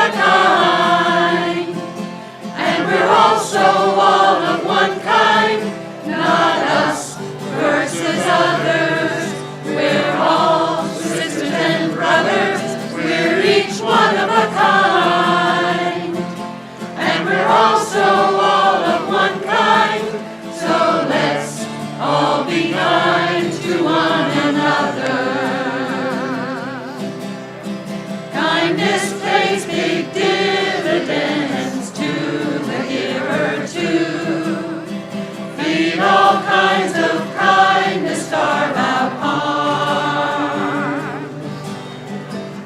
a kind, and we're also all of one kind, not us versus others. We're all sisters and brothers, we're each one of a kind, and we're also all of one kind, so let's all be kind to one another. Kindness pays big dividends to the giver too. Feed all kinds of kindness, starve out harm.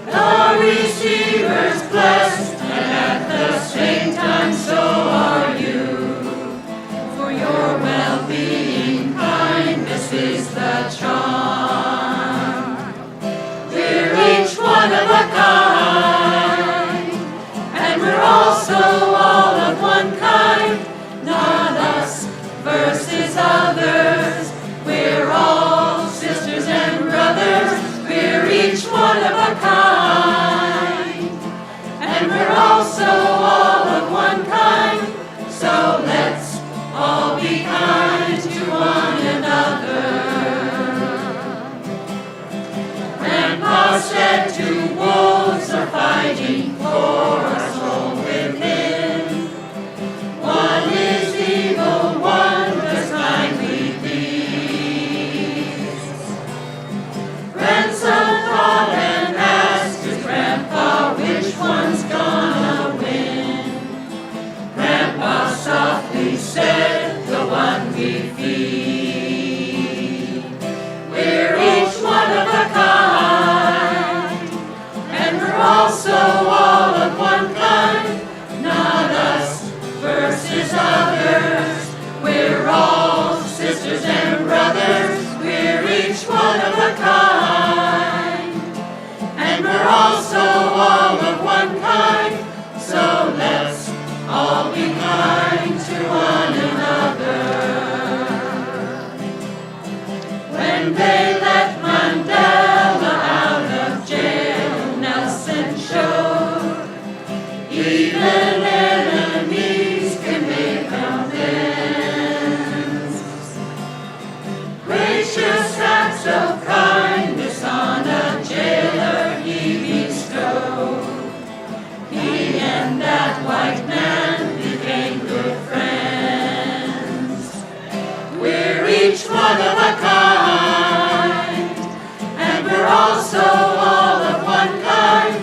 The receiver's blessed, and at the same time so are you. For your well-being, kindness is the charm. We're each one of a kind, and we're also all of one kind, not us versus others. We're all sisters and brothers, we're each one of a kind, and we're also all of one kind, so let's all be kind to one another. Grandpa said two wolves are fighting for a soul within. One is evil, one does kindly deeds. Grandson thought and asked his grandpa which one's gonna win. Grandpa softly said, the one we feed. We're each one of a kind, and we're also all of one kind, not us versus others. We're all sisters and brothers, we're each one of a kind, and we're also all of one kind, so let's all be kind to one another. When they let Mandela out of jail, Nelson showed even enemies can make amends. Gracious acts of kindness on a jailer he bestowed. He and that white man became good friends. We're each one of a kind, and we're also all of one kind,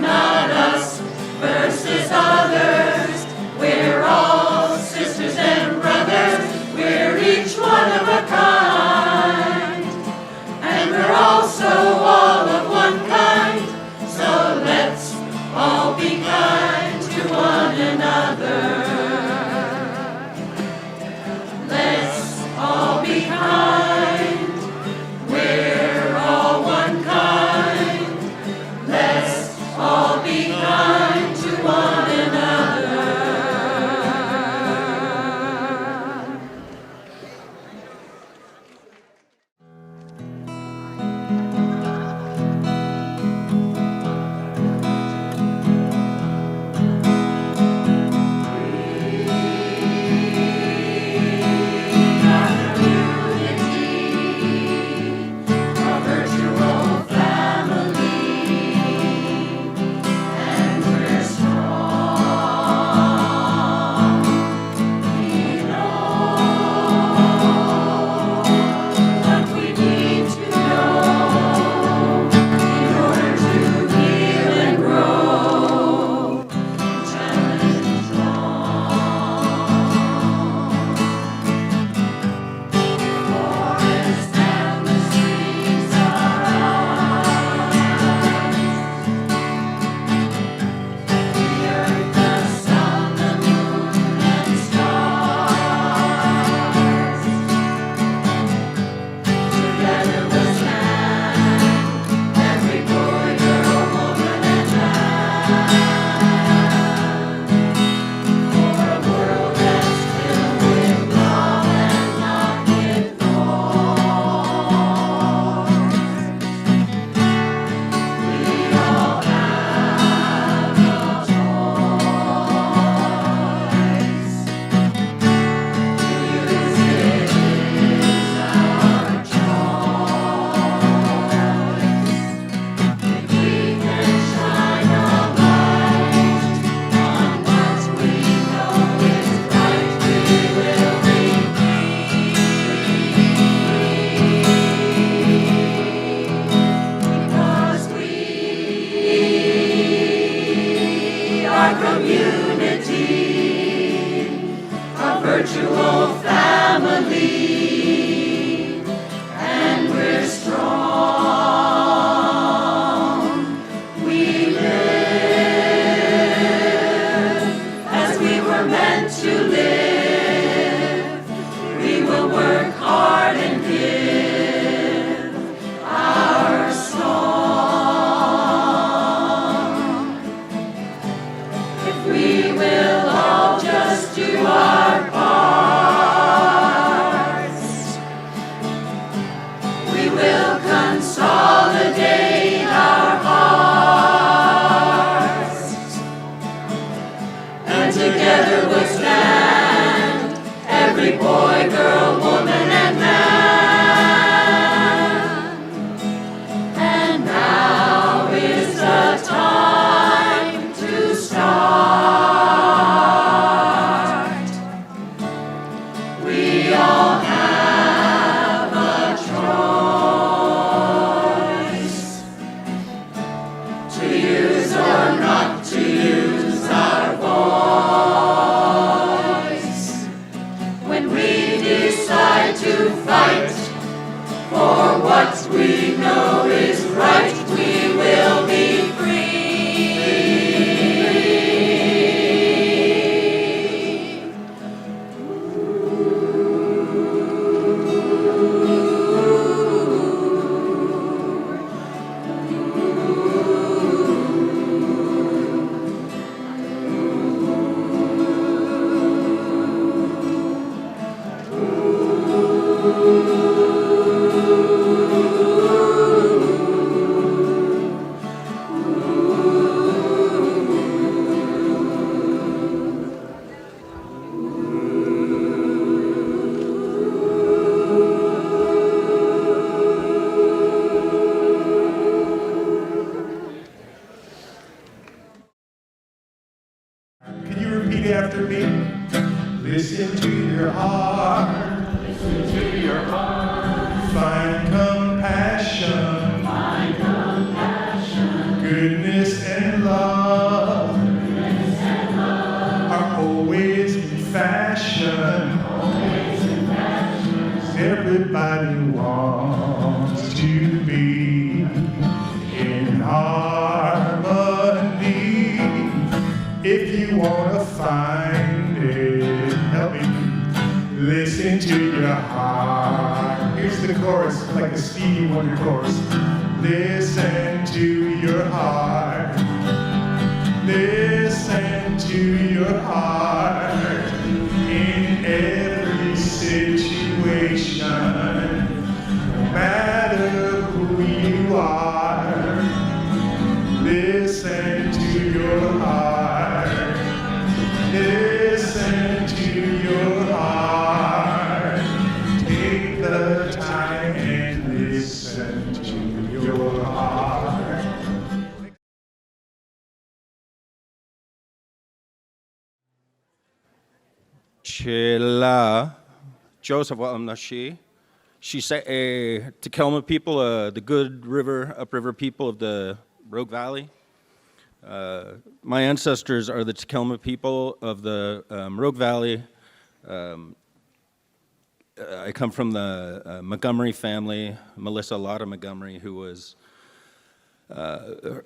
not us versus others. We're all sisters and brothers, we're each one of a kind, and we're also all of one kind, so let's all be kind to one another. Let's all be kind, we're all one kind. now is the time to start. We all have a choice to use or not to use our voice. When we decide to fight for what we know is right, we will be free. Can you repeat after me? Listen to your heart. Listen to your heart. Find compassion. Find compassion. Goodness and love. Goodness and love are always in fashion. Always in fashion. Everybody wants to be in harmony. If you want to find it, help me. Listen to your heart. Here's the chorus, like a Stevie Wonder chorus. Listen to your heart. Listen to your heart. In every situation, no matter who you are, listen to your heart. Listen to your heart. Take the time and listen to your heart. Chela, Joseph Amnashi. She said, Takelma people, the good river, upriver people of the Rogue Valley. My ancestors are the Takelma people of the Rogue Valley. I come from the Montgomery family, Melissa Lotta Montgomery, who was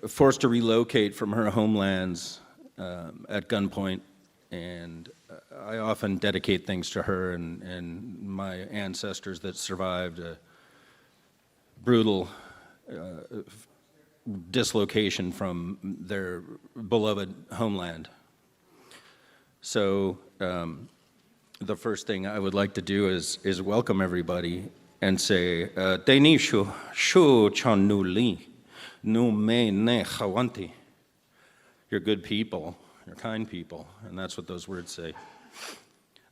forced to relocate from her homelands at gunpoint. And I often dedicate things to her and my ancestors that survived a brutal dislocation from their beloved homeland. So the first thing I would like to do is welcome everybody and say, Deni shu chan nu li, nu me ne chawanti. You're good people, you're kind people, and that's what those words say.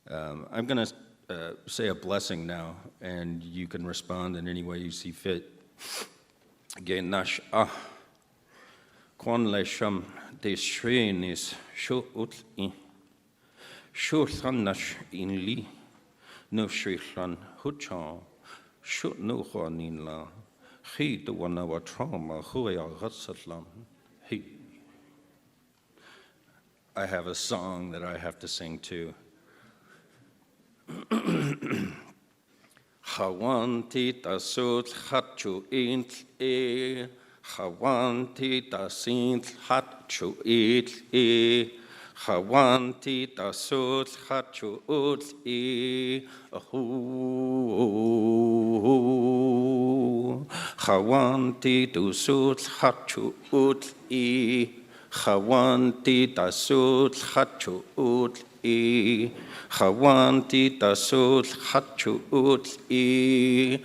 I'm going to say a blessing now, and you can respond in any way you see fit. Genash Quan le sham de shrenis shu ut shu thanash in li no shrihan huchan shu no honin la he the one our trauma huya ratsatlam he. I have a song that I have to sing too. Hawanti tasut hatchu int e Hawanti tasint hatchu it e Hawanti tasut hatchu ut e Hawanti tasut hatchu ut e Hawanti tasut hatchu ut e Hawanti tasut hatchu ut e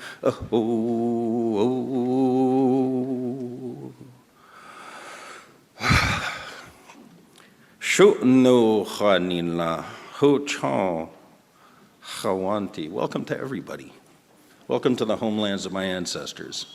Shutnu Khanila Huchan Hawanti. Welcome to everybody. Welcome to the homelands of my ancestors.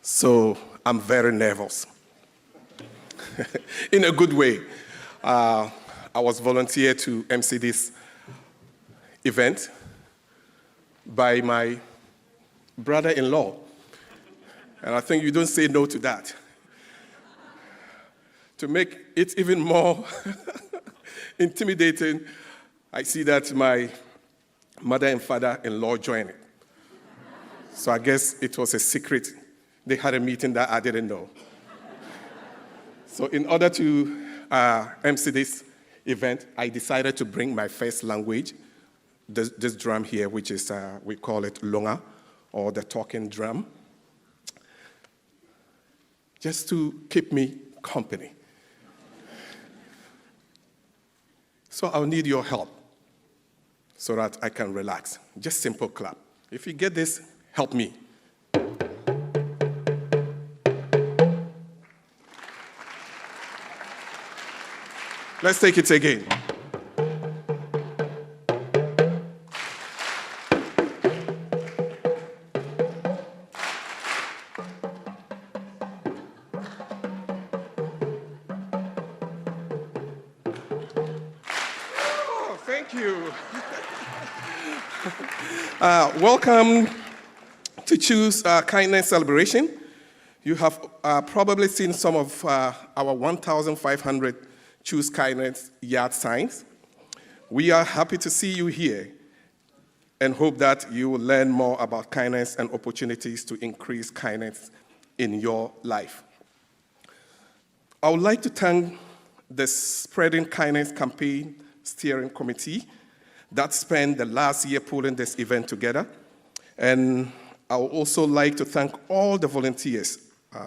So I'm very nervous. In a good way. I was volunteered to MC this event by my brother-in-law. And I think you don't say no to that. To make it even more intimidating, I see that my mother and father-in-law joined it. So I guess it was a secret. They had a meeting that I didn't know. So in order to MC this event, I decided to bring my first language, this drum here, which is, we call it longa, or the talking drum, just to keep me company. So I'll need your help so that I can relax. Just simple clap. If you get this, help me. Let's take it again. Oh, thank you. Welcome to Choose Kindness Celebration. You have probably seen some of our 1,500 Choose Kindness yard signs. We are happy to see you here and hope that you will learn more about kindness and opportunities to increase kindness in your life. I would like to thank the Spreading Kindness Campaign Steering Committee that spent the last year pulling this event together. And I would also like to thank all the volunteers,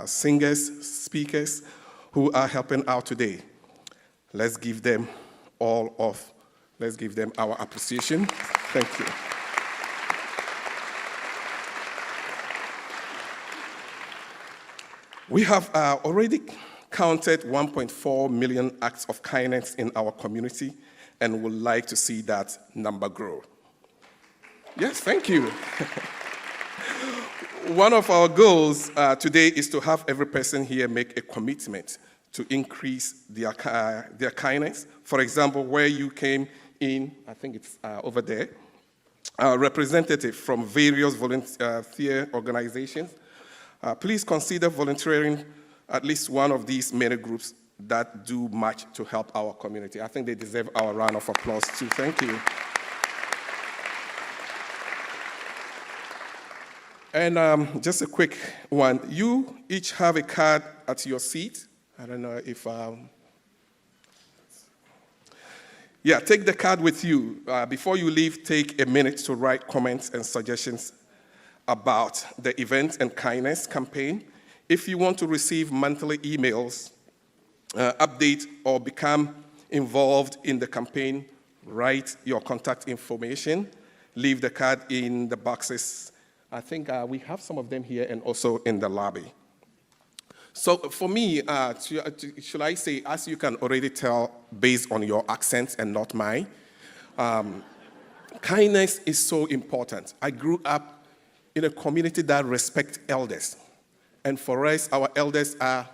singers, speakers, who are helping out today. Let's give them our appreciation. Thank you. We have already counted 1.4 million acts of kindness in our community and would like to see that number grow. Yes, thank you. One of our goals today is to have every person here make a commitment to increase their kindness. For example, where you came in, I think it's over there, a representative from various volunteer organizations. Please consider volunteering at least one of these many groups that do much to help our community. I think they deserve our round of applause too. Thank you. And just a quick one. You each have a card at your seat. I don't know if, yeah, take the card with you. Before you leave, take a minute to write comments and suggestions about the Event and Kindness campaign. If you want to receive monthly emails, update, or become involved in the campaign, write your contact information. Leave the card in the boxes. I think we have some of them here and also in the lobby. So for me, should I say, as you can already tell based on your accents and not mine, kindness is so important. I grew up in a community that respects elders. And for us, our elders are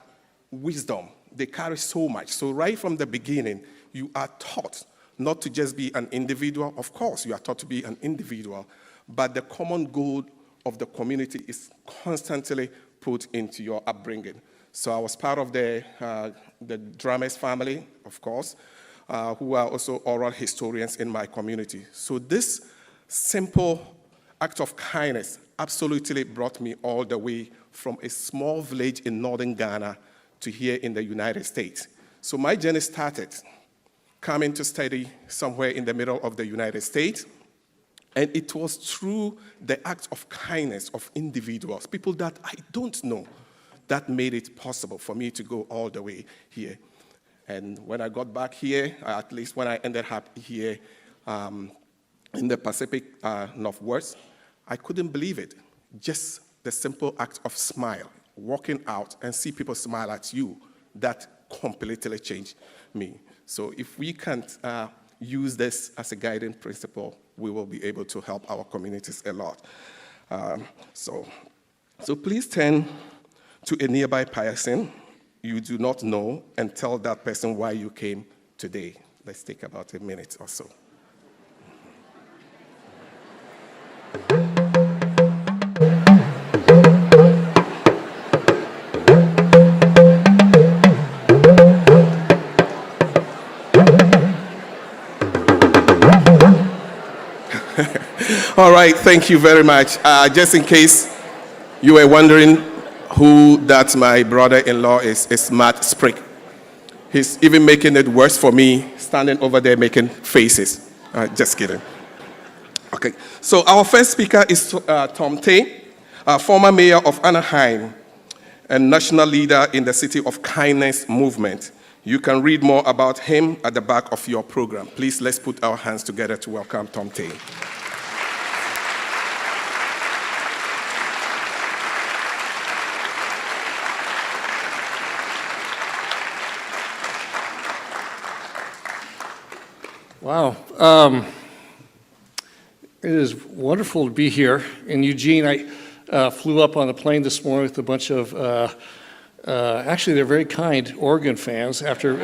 wisdom. They carry so much. So right from the beginning, you are taught not to just be an individual. Of course, you are taught to be an individual, but the common goal of the community is constantly put into your upbringing. So I was part of the Dramas family, of course, who are also oral historians in my community. So this simple act of kindness absolutely brought me all the way from a small village in northern Ghana to here in the United States. So my journey started coming to study somewhere in the middle of the United States. And it was through the act of kindness of individuals, people that I don't know, that made it possible for me to go all the way here. And when I got back here, at least when I ended up here in the Pacific Northwest, I couldn't believe it. Just the simple act of smile, walking out and see people smile at you, that completely changed me. So if we can't use this as a guiding principle, we will be able to help our communities a lot. So please turn to a nearby person you do not know and tell that person why you came today. Let's take about a minute or so. All right, thank you very much. Just in case you were wondering who that my brother-in-law is Matt Sprick. He's even making it worse for me, standing over there making faces. Just kidding. Okay, so our first speaker is Tom Tay, former mayor of Anaheim and national leader in the City of Kindness movement. You can read more about him at the back of your program. Please, let's put our hands together to welcome Tom Tay. Wow. It is wonderful to be here in Eugene. I flew up on the plane this morning with a bunch of, actually they're very kind Oregon fans after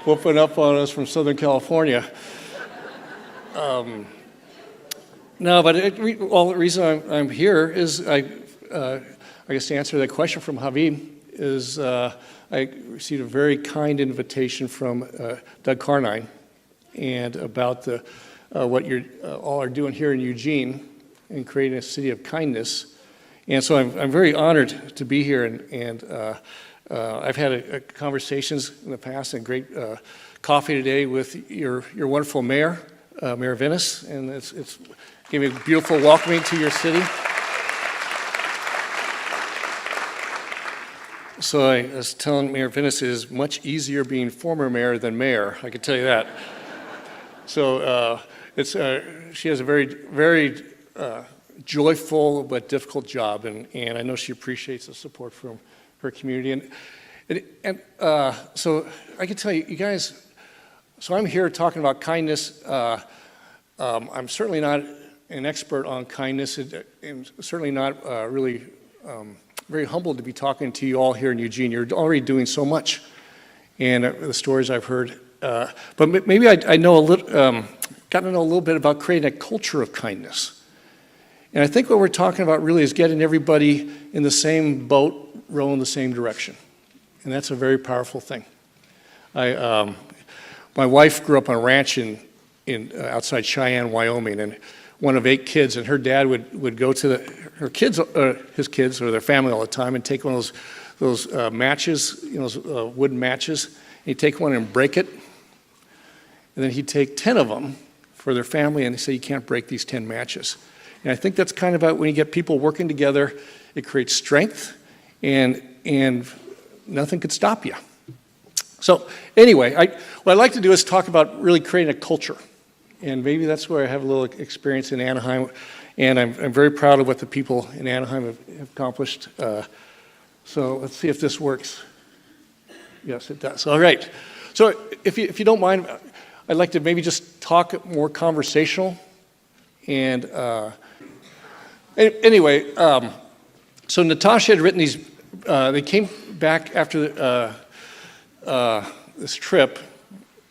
whooping up on us from Southern California. No, but the reason I'm here is I guess to answer that question from Javi is I received a very kind invitation from Doug Carnine and about what you all are doing here in Eugene in creating a city of kindness. And so I'm very honored to be here, and I've had conversations in the past and great coffee today with your wonderful mayor, Mayor Venice, and it's gave me a beautiful welcoming to your city. So I was telling Mayor Venice it is much easier being former mayor than mayor, I can tell you that. So she has a very, very joyful but difficult job, and I know she appreciates the support from her community. And so I can tell you, you guys, so I'm here talking about kindness. I'm certainly not an expert on kindness, and certainly not really very humbled to be talking to you all here in Eugene. You're already doing so much, and the stories I've heard. But maybe I know a little, gotten to know a little bit about creating a culture of kindness. And I think what we're talking about really is getting everybody in the same boat, rowing the same direction. And that's a very powerful thing. My wife grew up on a ranch in outside Cheyenne, Wyoming, and one of 8 kids, and her dad would go to his kids or their family all the time and take one of those matches, those wooden matches. And he'd take one and break it, and then he'd take 10 of them for their family, and they say you can't break these 10 matches. And I think that's kind of about when you get people working together, it creates strength, and nothing could stop you. So anyway, what I'd like to do is talk about really creating a culture. And maybe that's where I have a little experience in Anaheim. And I'm very proud of what the people in Anaheim have accomplished. So let's see if this works. Yes, it does. All right. So if you don't mind, I'd like to maybe just talk more conversational. And anyway, so Natasha had written these, they came back after this trip,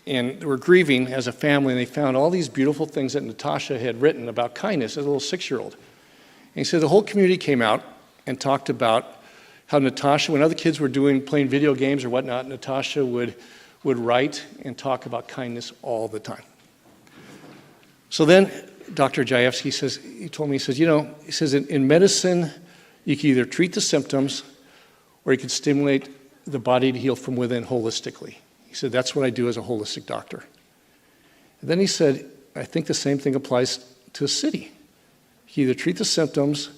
and were grieving as a family, and they found all these beautiful things that Natasha had written about kindness as a little 6-year-old. And he said the whole community came out and talked about how Natasha, when other kids were playing video games or whatnot, Natasha would write and talk about kindness all the time. So then Dr. Jayevsky says, he told me, he says, in medicine, you can either treat the symptoms or you can stimulate the body to heal from within holistically. He said, that's what I do as a holistic doctor. And then he said, I think the same thing applies to a city. You can either treat the symptoms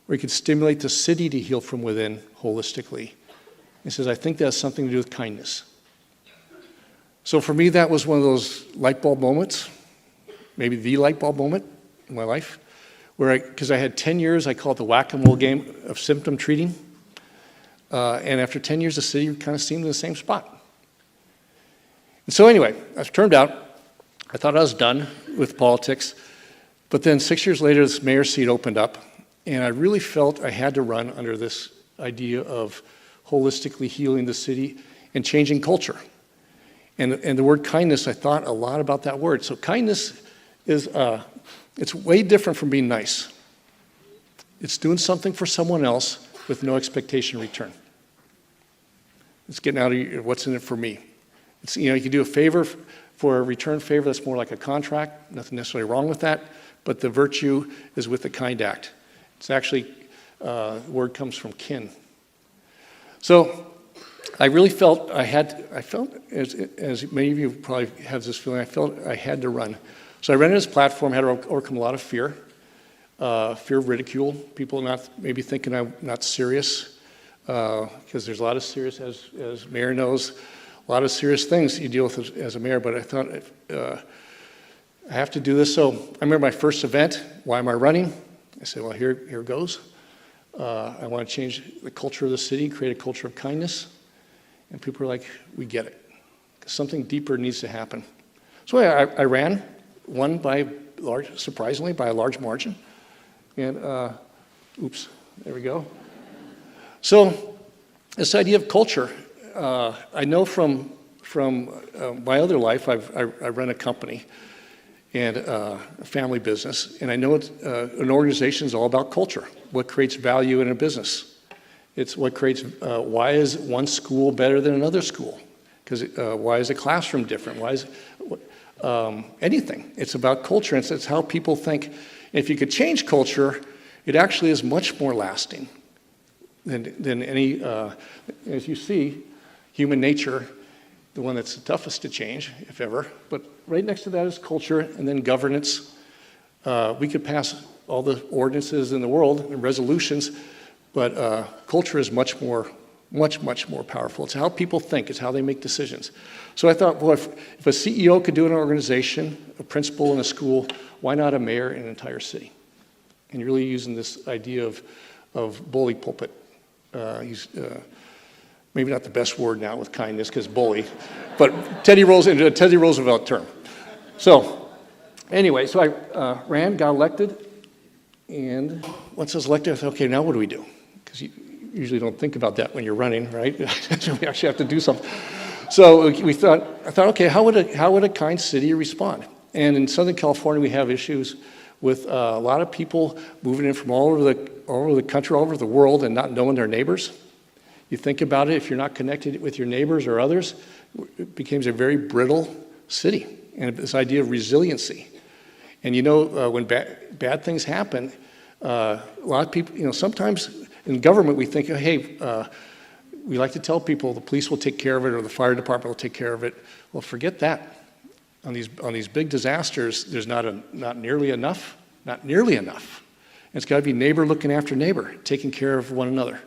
or you can stimulate the city to heal from within holistically. He says, I think that has something to do with kindness. So for me, that was one of those light bulb moments, maybe the light bulb moment in my life, because I had 10 years, I call it the whack-a-mole game of symptom treating. And after 10 years, the city kind of seemed in the same spot. And so anyway, as it turned out, I thought I was done with politics. But then 6 years later, this mayor's seat opened up, and I really felt I had to run under this idea of holistically healing the city and changing culture. And the word kindness, I thought a lot about that word. So kindness is, it's way different from being nice. It's doing something for someone else with no expectation in return. It's getting out of what's in it for me. It's, you can do a favor for a return favor that's more like a contract, nothing necessarily wrong with that, but the virtue is with the kind act. It's actually, the word comes from kin. So I really felt as many of you probably have this feeling, I felt I had to run. So I ran this platform, had to overcome a lot of fear of ridicule, people not maybe thinking I'm not serious, because there's a lot of serious, as mayor knows, a lot of serious things you deal with as a mayor, but I thought I have to do this. So I remember my first event, why am I running? I said, well, here goes. I want to change the culture of the city, create a culture of kindness. And people are like, we get it. Something deeper needs to happen. So I ran, won surprisingly, by a large margin. And, oops, there we go. So this idea of culture, I know from my other life, I run a company and a family business, and I know an organization is all about culture, what creates value in a business. It's what creates, why is one school better than another school? Because why is a classroom different? Why is anything? It's about culture, and it's how people think. And if you could change culture, it actually is much more lasting than any, as you see, human nature, the one that's the toughest to change, if ever. But right next to that is culture, and then governance. We could pass all the ordinances in the world and resolutions, but culture is much more powerful. It's how people think. It's how they make decisions. So I thought, well, if a CEO could do an organization, a principal in a school, why not a mayor in an entire city? And you're really using this idea of bully pulpit. He's maybe not the best word now with kindness, because bully, but Teddy Roosevelt term. So anyway, so I ran, got elected, and once I was elected, I thought, okay, now what do we do? Because you usually don't think about that when you're running, right? So we actually have to do something. So I thought, okay, how would a kind city respond? And in Southern California, we have issues with a lot of people moving in from all over the country, all over the world, and not knowing their neighbors. You think about it, if you're not connected with your neighbors or others, it becomes a very brittle city. And this idea of resiliency. And when bad things happen, a lot of people, sometimes in government we think, hey, we like to tell people the police will take care of it or the fire department will take care of it. Well, forget that. On these big disasters, there's not nearly enough. And it's got to be neighbor looking after neighbor, taking care of one another.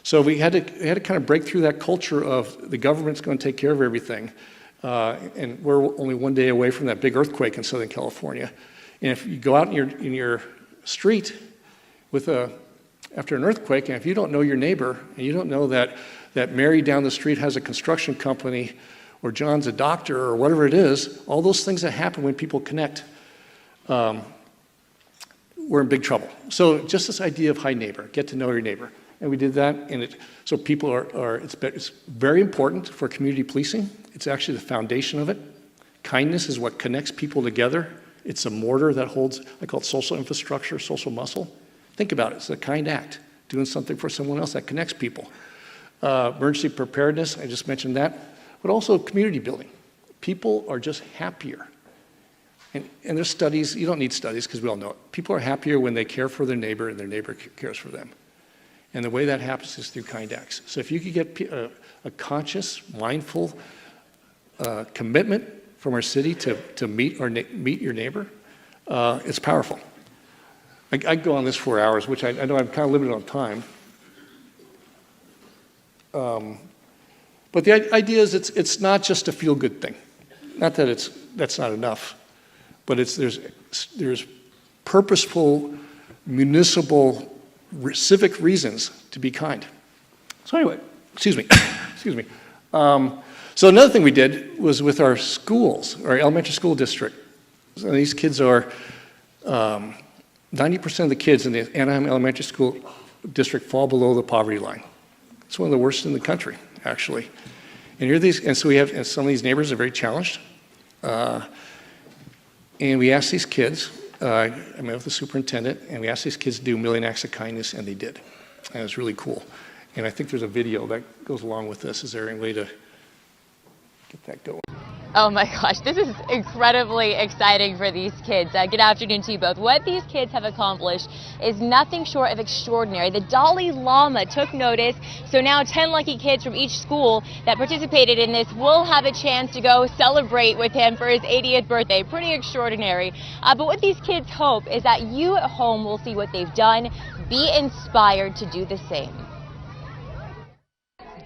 So we had to kind of break through that culture of the government's going to take care of everything. And we're only one day away from that big earthquake in Southern California. And if you go out in your street after an earthquake, and if you don't know your neighbor, and you don't know that Mary down the street has a construction company, or John's a doctor, or whatever it is, all those things that happen when people connect, we're in big trouble. So just this idea of high neighbor, get to know your neighbor. And we did that, and so people it's very important for community policing. It's actually the foundation of it. Kindness is what connects people together. It's a mortar that holds, I call it social infrastructure, social muscle. Think about it, it's a kind act, doing something for someone else that connects people. Emergency preparedness, I just mentioned that, but also community building. People are just happier. And there's studies, you don't need studies because we all know it. People are happier when they care for their neighbor and their neighbor cares for them. And the way that happens is through kind acts. So if you could get a conscious, mindful commitment from our city to meet your neighbor, it's powerful. I could go on this for hours, which I know I'm kind of limited on time. But the idea is it's not just a feel-good thing. Not that that's not enough, but there's purposeful, municipal, civic reasons to be kind. So anyway, excuse me. So another thing we did was with our schools, our elementary school district. So these kids are 90% of the kids in the Anaheim Elementary School district fall below the poverty line. It's one of the worst in the country, actually. And so we have, and some of these neighbors are very challenged. And we asked these kids, I met with the superintendent, and we asked these kids to do a million acts of kindness, and they did. And it was really cool. And I think there's a video that goes along with this. Is there any way to get that going? Oh my gosh, this is incredibly exciting for these kids. Good afternoon to you both. What these kids have accomplished is nothing short of extraordinary. The Dalai Lama took notice, so now 10 lucky kids from each school that participated in this will have a chance to go celebrate with him for his 80th birthday. Pretty extraordinary. But what these kids hope is that you at home will see what they've done, be inspired to do the same.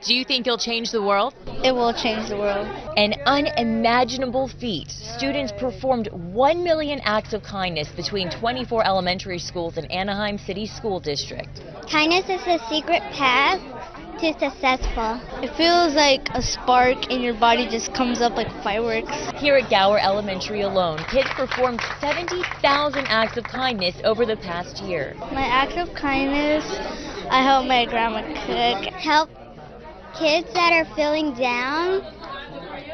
Do you think you'll change the world? It will change the world. An unimaginable feat. Students performed 1 million acts of kindness between 24 elementary schools in Anaheim City School District. Kindness is the secret path to successful. It feels like a spark and your body just comes up like fireworks. Here at Gower Elementary alone, kids performed 70,000 acts of kindness over the past year. My act of kindness, I help my grandma cook. Help kids that are feeling down,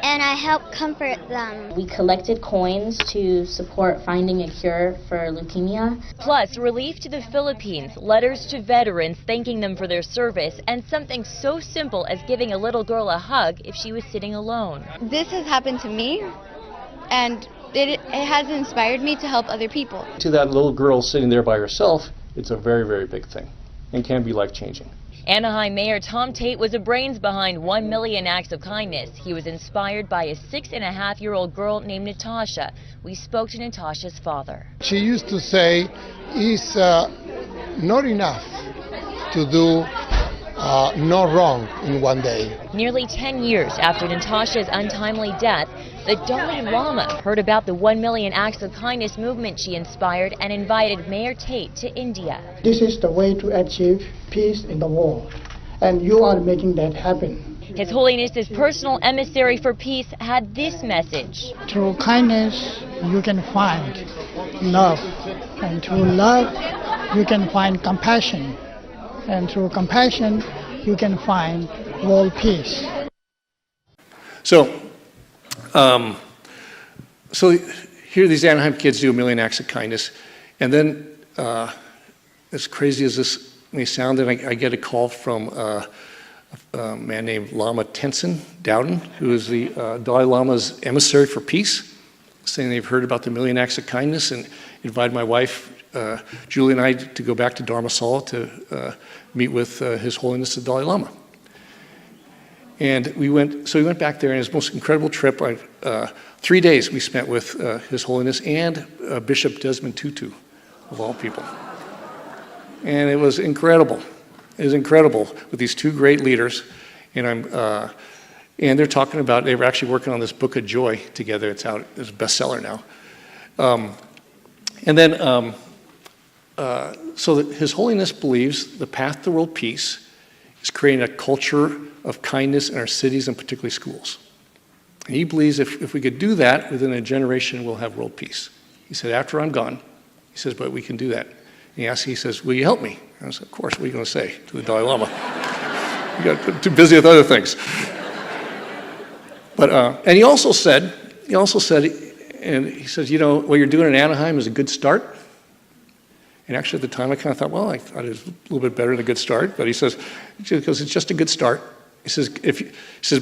and I help comfort them. We collected coins to support finding a cure for leukemia. Plus, relief to the Philippines, letters to veterans thanking them for their service, and something so simple as giving a little girl a hug if she was sitting alone. This has happened to me, and it has inspired me to help other people. To that little girl sitting there by herself, it's a very, very big thing and can be life-changing. Anaheim Mayor Tom Tate was the brains behind 1 million acts of kindness. He was inspired by a 6.5-year-old girl named Natasha. We spoke to Natasha's father. She used to say, it's not enough to do no wrong in one day. Nearly 10 years after Natasha's untimely death, the Dalai Lama heard about the 1 million acts of kindness movement she inspired and invited Mayor Tate to India. This is the way to achieve peace in the world, and you are making that happen. His Holiness's personal emissary for peace had this message. Through kindness, you can find love, and through love, you can find compassion, and through compassion, you can find world peace. So here these Anaheim kids do a million acts of kindness, and then as crazy as this may sound, then I get a call from a man named Lama Tenzin Dowden, who is the Dalai Lama's emissary for peace, saying they've heard about the million acts of kindness and invited my wife, Julie, and I to go back to Dharamsala to meet with His Holiness the Dalai Lama. And we went back there, and it was the most incredible trip. 3 days we spent with His Holiness and Bishop Desmond Tutu, of all people. And it was incredible. It was incredible with these two great leaders. And they're talking about, they were actually working on this Book of Joy together. It's out, it's a bestseller now. So that His Holiness believes the path to world peace is creating a culture of kindness in our cities and particularly schools. And he believes if we could do that, within a generation, we'll have world peace. He said, after I'm gone, he says, but we can do that. And he says, will you help me? And I said, of course, what are you going to say to the Dalai Lama? You got too busy with other things. But, and he also said, and he says, you know, what you're doing in Anaheim is a good start. And actually at the time I kind of thought, well, I thought it was a little bit better than a good start. But he says, because it's just a good start. He says,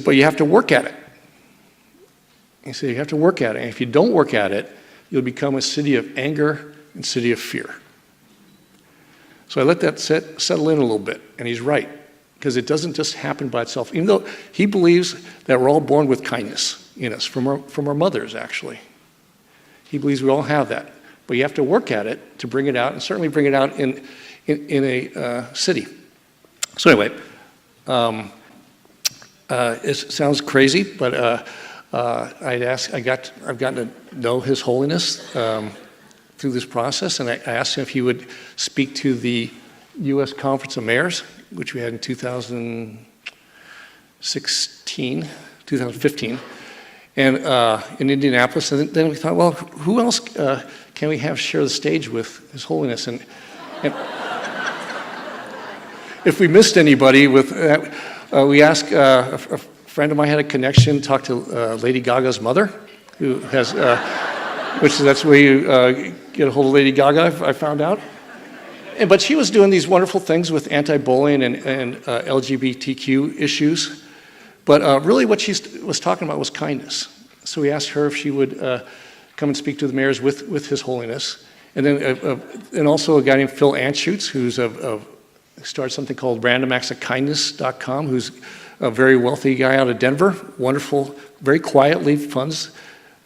but you have to work at it. He said, you have to work at it. And if you don't work at it, you'll become a city of anger and city of fear. So I let that settle in a little bit. And he's right, because it doesn't just happen by itself. Even though he believes that we're all born with kindness in us, from our mothers, actually. He believes we all have that. But you have to work at it to bring it out, and certainly bring it out in a city. So anyway, it sounds crazy, but I've gotten to know His Holiness through this process, and I asked him if he would speak to the U.S. Conference of Mayors, which we had in 2015, and in Indianapolis. And then we thought, well, who else can we share the stage with His Holiness? And if we missed anybody with that, we asked a friend of mine had a connection, talked to Lady Gaga's mother, who has, that's where you get a hold of Lady Gaga, I found out. But she was doing these wonderful things with anti-bullying and LGBTQ issues. But really what she was talking about was kindness. So we asked her if she would come and speak to the mayors with His Holiness. And then and also a guy named Phil Anschutz, who's started something called randomactsofkindness.com, who's a very wealthy guy out of Denver, wonderful, very quietly funds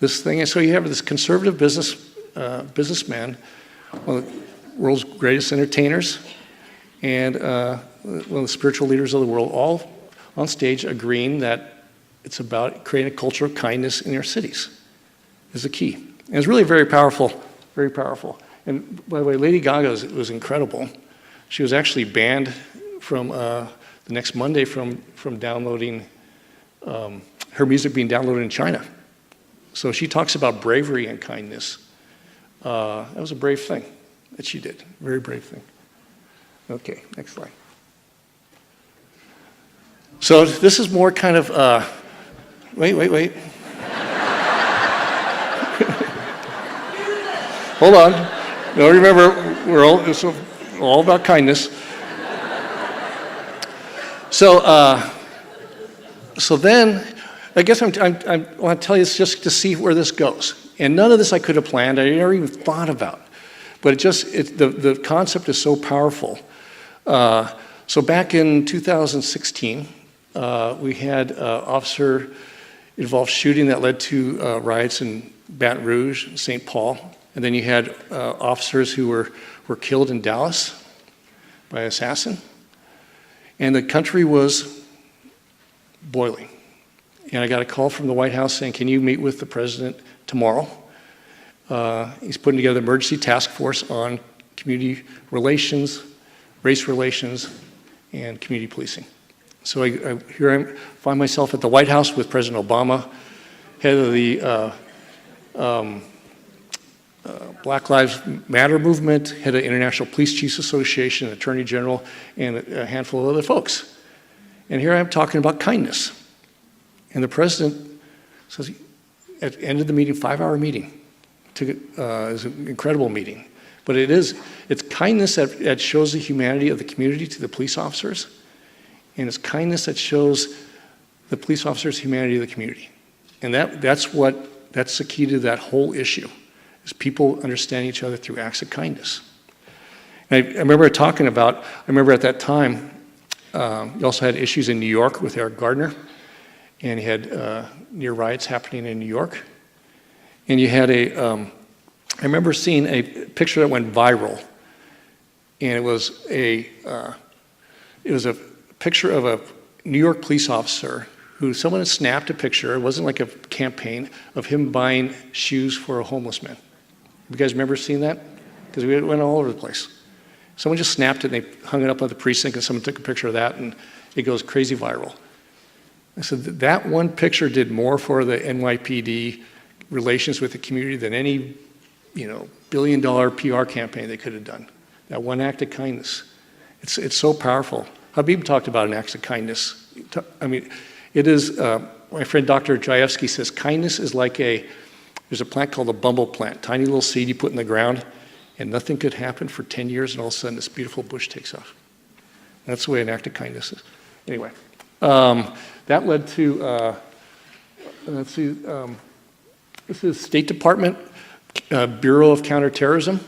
this thing. And so you have this conservative businessman, one of the world's greatest entertainers, and one of the spiritual leaders of the world, all on stage agreeing that it's about creating a culture of kindness in our cities is the key. And it's really very powerful, very powerful. And by the way, Lady Gaga was incredible. She was actually banned from the next Monday from downloading, her music being downloaded in China. So she talks about bravery and kindness. That was a brave thing that she did, very brave thing. Okay, next slide. So this is more kind of, wait. Hold on. No, remember, it's all about kindness. So then, I guess I want to tell you this just to see where this goes. And none of this I could have planned. I never even thought about. But the concept is so powerful. So back in 2016, we had an officer-involved shooting that led to riots in Baton Rouge, St. Paul. And then you had officers who were killed in Dallas by an assassin. And the country was boiling. And I got a call from the White House saying, can you meet with the president tomorrow? He's putting together an emergency task force on community relations, race relations, and community policing. So here I find myself at the White House with President Obama, head of the Black Lives Matter movement, head of International Police Chiefs Association, Attorney General, and a handful of other folks. And here I am talking about kindness. And the president says, at the end of the meeting, 5-hour meeting. It was an incredible meeting. But it's kindness that shows the humanity of the community to the police officers. And it's kindness that shows the police officers' humanity to the community. And that's the key to that whole issue, is people understanding each other through acts of kindness. And I remember talking about, at that time, you also had issues in New York with Eric Gardner, and you had near riots happening in New York. And you had I remember seeing a picture that went viral, and it was a picture of a New York police officer who someone had snapped a picture. It wasn't like a campaign of him buying shoes for a homeless man. You guys remember seeing that? Because we went all over the place. Someone just snapped it and they hung it up on the precinct, and someone took a picture of that, and it goes crazy viral. I said that one picture did more for the NYPD relations with the community than any, billion-dollar PR campaign they could have done. That one act of kindness. It's so powerful. Habib talked about an act of kindness. It is, my friend Dr. Jayevsky says, kindness is like there's a plant called the bumble plant, tiny little seed you put in the ground, and nothing could happen for 10 years, and all of a sudden this beautiful bush takes off. That's the way an act of kindness is. Anyway, that led to, this is State Department, Bureau of Counterterrorism.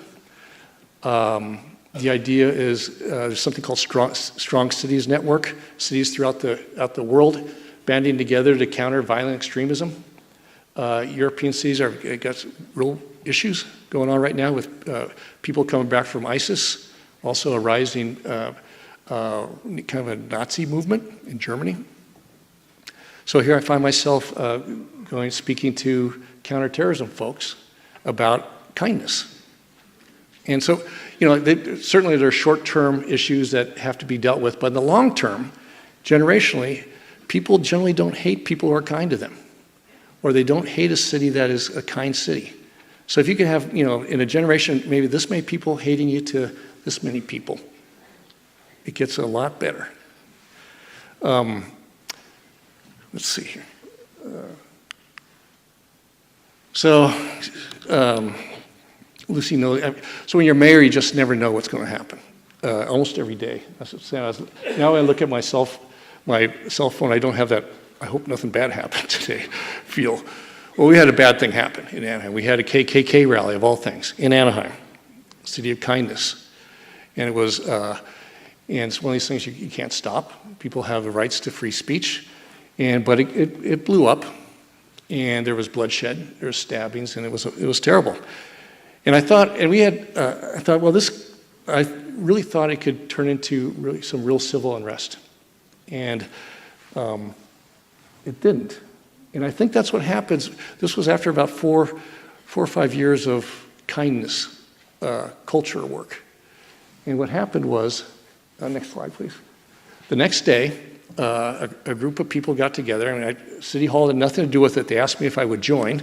The idea is there's something called Strong Cities Network, cities throughout the world banding together to counter violent extremism. European cities got real issues going on right now with people coming back from ISIS, also a rising kind of a Nazi movement in Germany. So here I find myself speaking to counterterrorism folks about kindness. And so, certainly there are short-term issues that have to be dealt with, but in the long term, generationally, people generally don't hate people who are kind to them, or they don't hate a city that is a kind city. So if you could have, in a generation, maybe this many people hating you to this many people, it gets a lot better. Let's see here. Lucy knows. So when you're mayor, you just never know what's going to happen. Almost every day. Now I look at my cell phone. I don't have that. I hope nothing bad happened today. Feel. Well, we had a bad thing happen in Anaheim. We had a KKK rally of all things in Anaheim, City of Kindness, and it was. And it's one of these things you can't stop. People have the rights to free speech, but it blew up, and there was bloodshed, there was stabbings, and it was terrible. And I thought, I really thought it could turn into some real civil unrest, and it didn't. And I think that's what happens. This was after about four or 5 years of kindness culture work, and what happened was. Next slide, please. The next day, a group of people got together. City Hall had nothing to do with it. They asked me if I would join.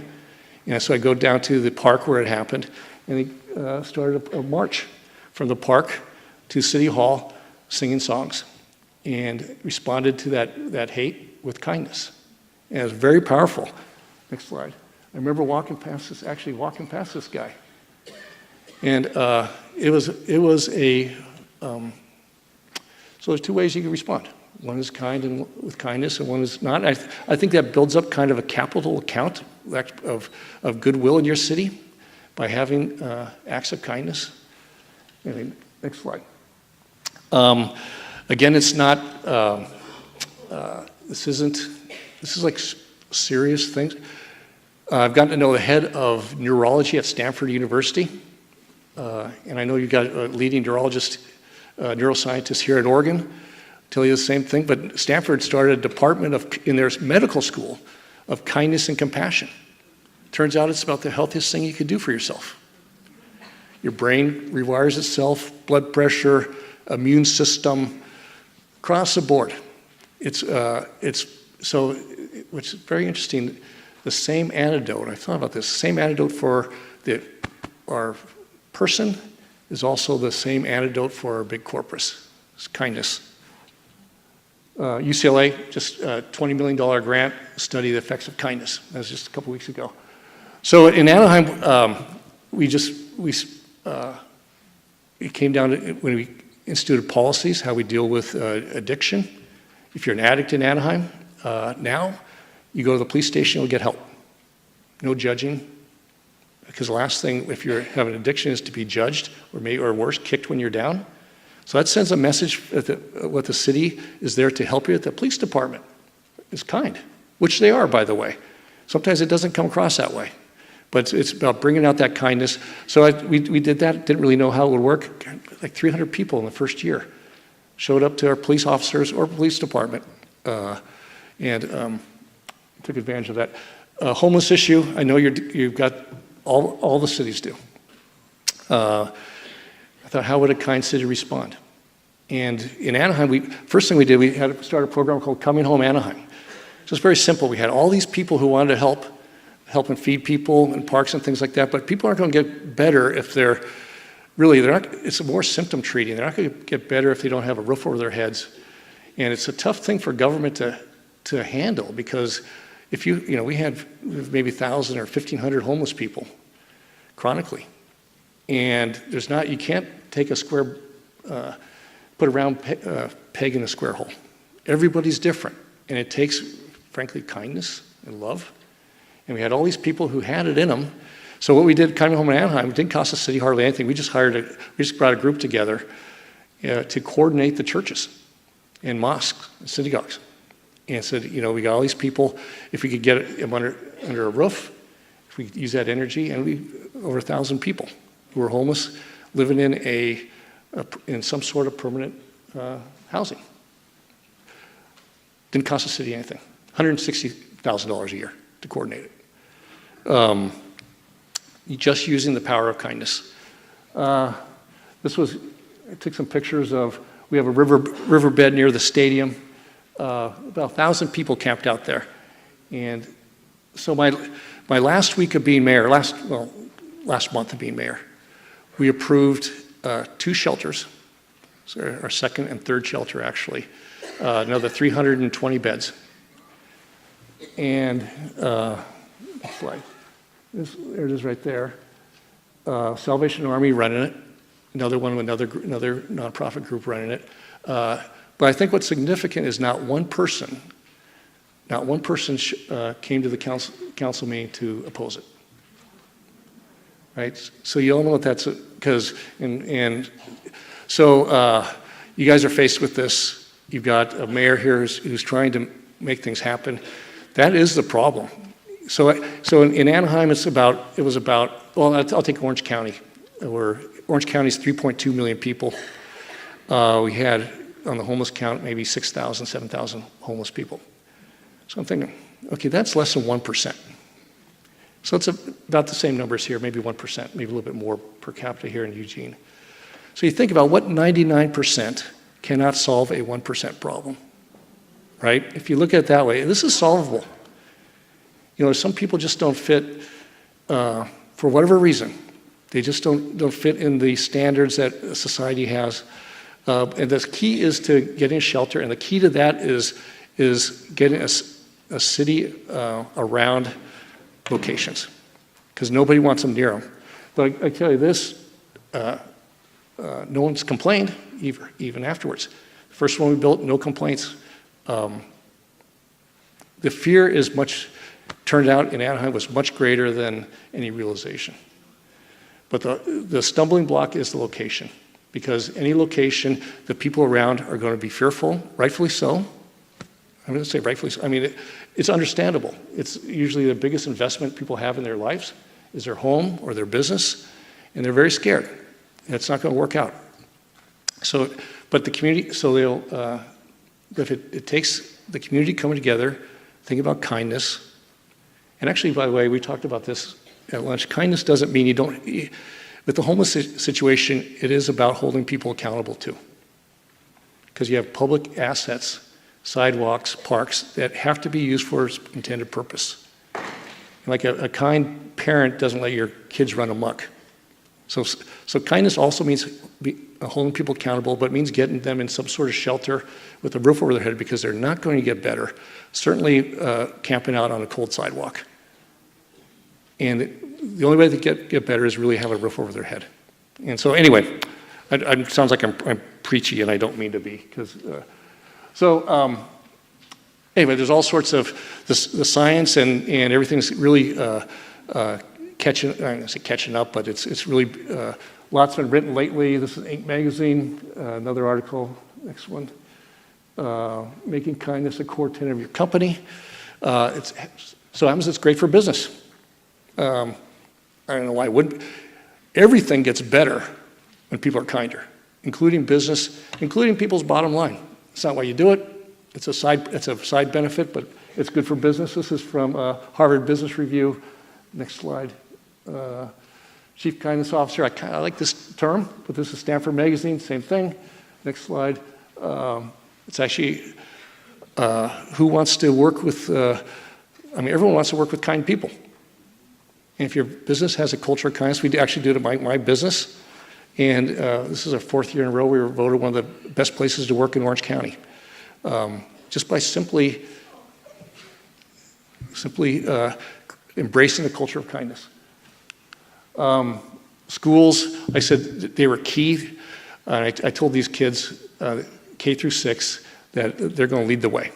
And so I go down to the park where it happened, and they started a march from the park to City Hall singing songs and responded to that hate with kindness. And it was very powerful. Next slide. I remember walking past this guy. And it was a... So there's two ways you can respond. One is kind and with kindness, and one is not. I think that builds up kind of a capital account of goodwill in your city by having acts of kindness. Anyway, next slide. Again, it's not. This is like serious things. I've gotten to know the head of neurology at Stanford University, and I know you've got a leading neurologist. Neuroscientists here at Oregon tell you the same thing, but Stanford started a department in their medical school of kindness and compassion. Turns out it's about the healthiest thing you could do for yourself. Your brain rewires itself, blood pressure, immune system, across the board. Which is very interesting. The same antidote, I thought about this, same antidote for our person is also the same antidote for our big corpus. It's kindness. UCLA, just a $20 million grant, study the effects of kindness. That was just a couple weeks ago. So in Anaheim, it came down to when we instituted policies, how we deal with addiction. If you're an addict in Anaheim, now you go to the police station, you'll get help. No judging. Because the last thing, if you have an addiction, is to be judged or worse, kicked when you're down. So that sends a message that what the city is there to help you. The police department is kind, which they are, by the way. Sometimes it doesn't come across that way, but it's about bringing out that kindness. So we did that. Didn't really know how it would work. Like 300 people in the first year showed up to our police officers or police department and took advantage of that. Homeless issue. I know you've got. All the cities do. I thought, how would a kind city respond? And in Anaheim, first thing we did, we had to start a program called Coming Home Anaheim. So it's very simple. We had all these people who wanted to help and feed people in parks and things like that, but people aren't going to get better if they're not, it's more symptom treating. They're not going to get better if they don't have a roof over their heads. And it's a tough thing for government to handle because we have maybe 1,000 or 1,500 homeless people chronically. And you can't take a square, put a round peg in a square hole. Everybody's different. And it takes, frankly, kindness and love. And we had all these people who had it in them. So what we did, Coming Home in Anaheim, it didn't cost the city hardly anything. We just brought a group together to coordinate the churches and mosques and synagogues. And said, we got all these people, if we could get them under a roof, if we could use that energy, and over 1,000 people who were homeless living in some sort of permanent housing. Didn't cost the city anything. $160,000 a year to coordinate it. Just using the power of kindness. I took some pictures of, we have a riverbed near the stadium. About 1,000 people camped out there. And so my last week of being mayor, last month of being mayor. We approved 2 shelters, so our second and third shelter actually, another 320 beds. And next slide. There it is right there. Salvation Army running it, another one with another nonprofit group running it. But I think what's significant is not one person came to the council meeting to oppose it. Right? So you all know what that's, because, and so you guys are faced with this. You've got a mayor here who's trying to make things happen. That is the problem. So in Anaheim, well, I'll take Orange County. Orange County is 3.2 million people. We had, on the homeless count, maybe 6,000, 7,000 homeless people. So I'm thinking, okay, that's less than 1%. So it's about the same numbers here, maybe 1%, maybe a little bit more per capita here in Eugene. So you think about what 99% cannot solve a 1% problem, right? If you look at it that way, this is solvable. You know, some people just don't fit, for whatever reason, they just don't fit in the standards that society has. And the key is to getting a shelter, and the key to that is getting a city around locations, because nobody wants them near them. But I tell you this, no one's complained even afterwards. The first one we built, no complaints. The fear turned out in Anaheim was much greater than any realization. But the stumbling block is the location, because any location, the people around are going to be fearful, rightfully so. I'm going to say rightfully so. I mean, it's understandable. It's usually the biggest investment people have in their lives is their home or their business, and they're very scared. And it's not going to work out. So, but the community, if it takes the community coming together, think about kindness. And actually, by the way, we talked about this at lunch. Kindness doesn't mean you don't, with the homeless situation, it is about holding people accountable too. Because you have public assets, sidewalks, parks, that have to be used for its intended purpose. Like a kind parent doesn't let your kids run amok. So kindness also means holding people accountable, but it means getting them in some sort of shelter with a roof over their head, because they're not going to get better. Certainly camping out on a cold sidewalk. And the only way to get better is really have a roof over their head. And so anyway, it sounds like I'm preachy, and I don't mean to be. Anyway, there's all sorts of the science and everything's really catching. I'm going to say catching up, but it's really lots been written lately. This is Inc. magazine, another article. Next one, making kindness a core tenet of your company. So happens it's great for business. I don't know why it wouldn't. Everything gets better when people are kinder, including business, including people's bottom line. It's not why you do it. It's a side benefit, but it's good for business. This is from Harvard Business Review. Next slide. Chief Kindness Officer. I like this term, but this is Stanford Magazine. Same thing. Next slide. It's actually who wants to work with. Everyone wants to work with kind people. And if your business has a culture of kindness, we actually do it at my business. And this is our 4th year in a row we were voted one of the best places to work in Orange County. Just by simply embracing the culture of kindness. Schools, I said they were key. I told these kids, K through 6, that they're going to lead the way.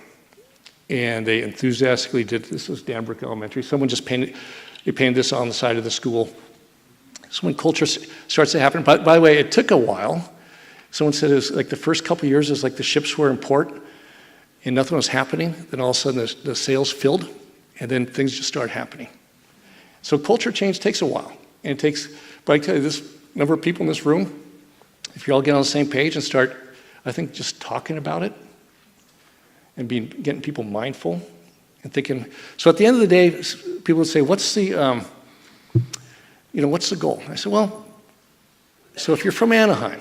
And they enthusiastically did. This was Danbrook Elementary. Someone just painted this on the side of the school. So when culture starts to happen, by the way, it took a while. Someone said it was like the first couple of years, it was like the ships were in port and nothing was happening. Then all of a sudden the sails filled, and then things just started happening. So culture change takes a while. And but I tell you, this number of people in this room, if you all get on the same page and start, I think, just talking about it and getting people mindful and thinking. So at the end of the day, people would say, what's the goal? I said, well, so if you're from Anaheim,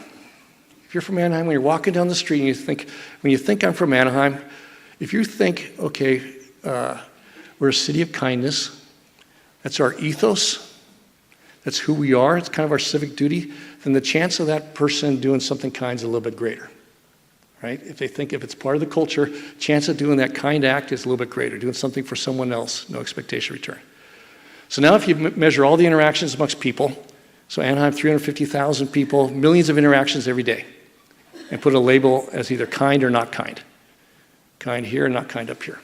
when you're walking down the street and when you think I'm from Anaheim, if you think, okay, we're a city of kindness, that's our ethos, that's who we are, it's kind of our civic duty, then the chance of that person doing something kind is a little bit greater, right? If it's part of the culture, chance of doing that kind act is a little bit greater, doing something for someone else, no expectation of return. So now if you measure all the interactions amongst people, so Anaheim, 350,000 people, millions of interactions every day, and put a label as either kind or not kind. Kind here, not kind up here.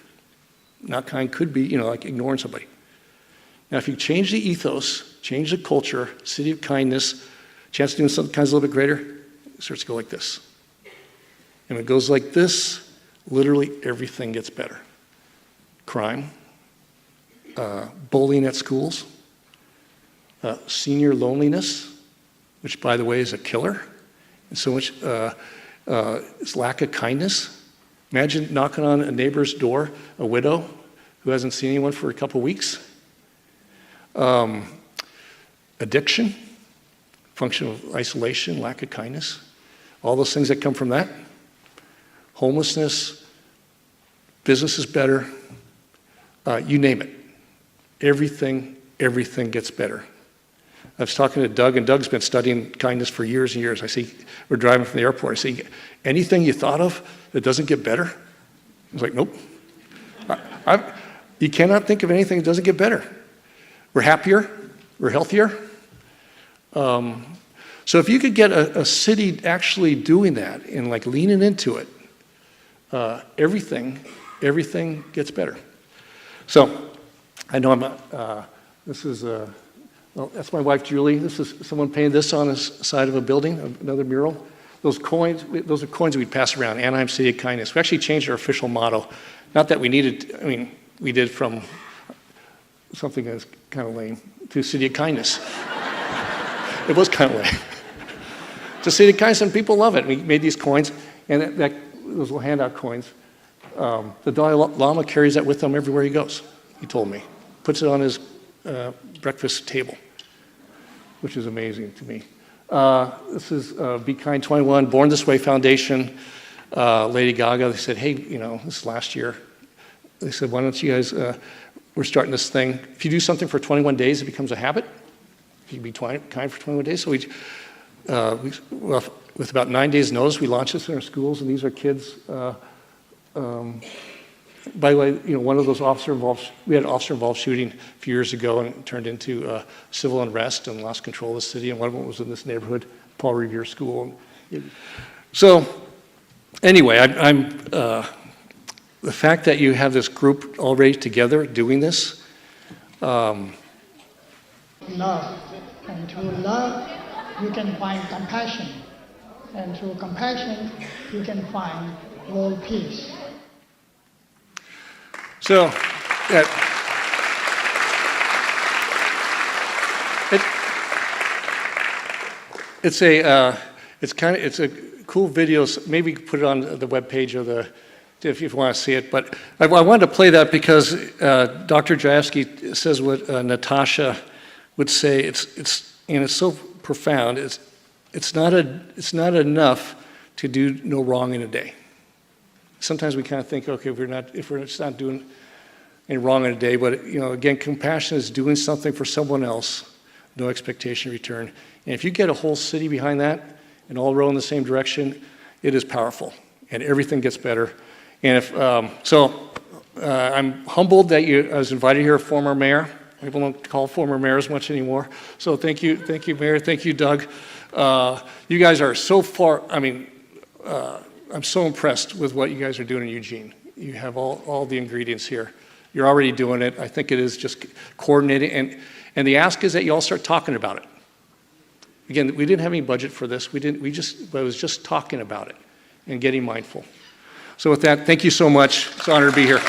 Not kind could be, like ignoring somebody. Now, if you change the ethos, change the culture, city of kindness, chance of doing something kind is a little bit greater, it starts to go like this. And when it goes like this, literally everything gets better. Crime, bullying at schools, senior loneliness, which, by the way, is a killer, and so much it's lack of kindness. Imagine knocking on a neighbor's door, a widow who hasn't seen anyone for a couple weeks. Addiction, functional isolation, lack of kindness, all those things that come from that. Homelessness, business is better, you name it. Everything gets better. I was talking to Doug, and Doug's been studying kindness for years and years. I say, we're driving from the airport. I say, anything you thought of that doesn't get better? He's like, nope. You cannot think of anything that doesn't get better. We're happier. We're healthier. So if you could get a city actually doing that and like leaning into it, everything gets better. So I know this is well, that's my wife, Julie. This is someone painted this on the side of a building, another mural. Those coins, those are coins we'd pass around, Anaheim City of Kindness. We actually changed our official motto. Not that we needed, we did from something that's kind of lame to City of Kindness. It was kind of lame. To City of Kindness, and people love it. We made these coins, and those little handout coins. The Dalai Lama carries that with him everywhere he goes, he told me. Puts it on his breakfast table, which is amazing to me. This is Be Kind 21, Born This Way Foundation. Lady Gaga, they said, hey, this is last year. They said, why don't you guys, we're starting this thing. If you do something for 21 days, it becomes a habit. If you can be kind for 21 days. So with about 9 days notice, we launched this in our schools, and these are kids. By the way, one of those we had an officer-involved shooting a few years ago, and it turned into civil unrest and lost control of the city, and one of them was in this neighborhood, Paul Revere School. So anyway, the fact that you have this group already together doing this. Love. And through love, you can find compassion. And through compassion, you can find world peace. So, it's a cool video. So maybe put it on the webpage or if you want to see it. But I wanted to play that because Dr. Jayevsky says what Natasha would say. It's so profound. It's not enough to do no wrong in a day. Sometimes we kind of think, okay, if we're just not doing any wrong in a day, but again, compassion is doing something for someone else, no expectation of return. And if you get a whole city behind that and all row in the same direction, it is powerful, and everything gets better. And I'm humbled that I was invited here, former mayor. People don't call former mayor as much anymore. So thank you, Mayor. Thank you, Doug. You guys are so far. I'm so impressed with what you guys are doing in Eugene. You have all the ingredients here. You're already doing it. I think it is just coordinating. And the ask is that you all start talking about it. Again, we didn't have any budget for this. I was just talking about it and getting mindful. So with that, thank you so much. It's an honor to be here.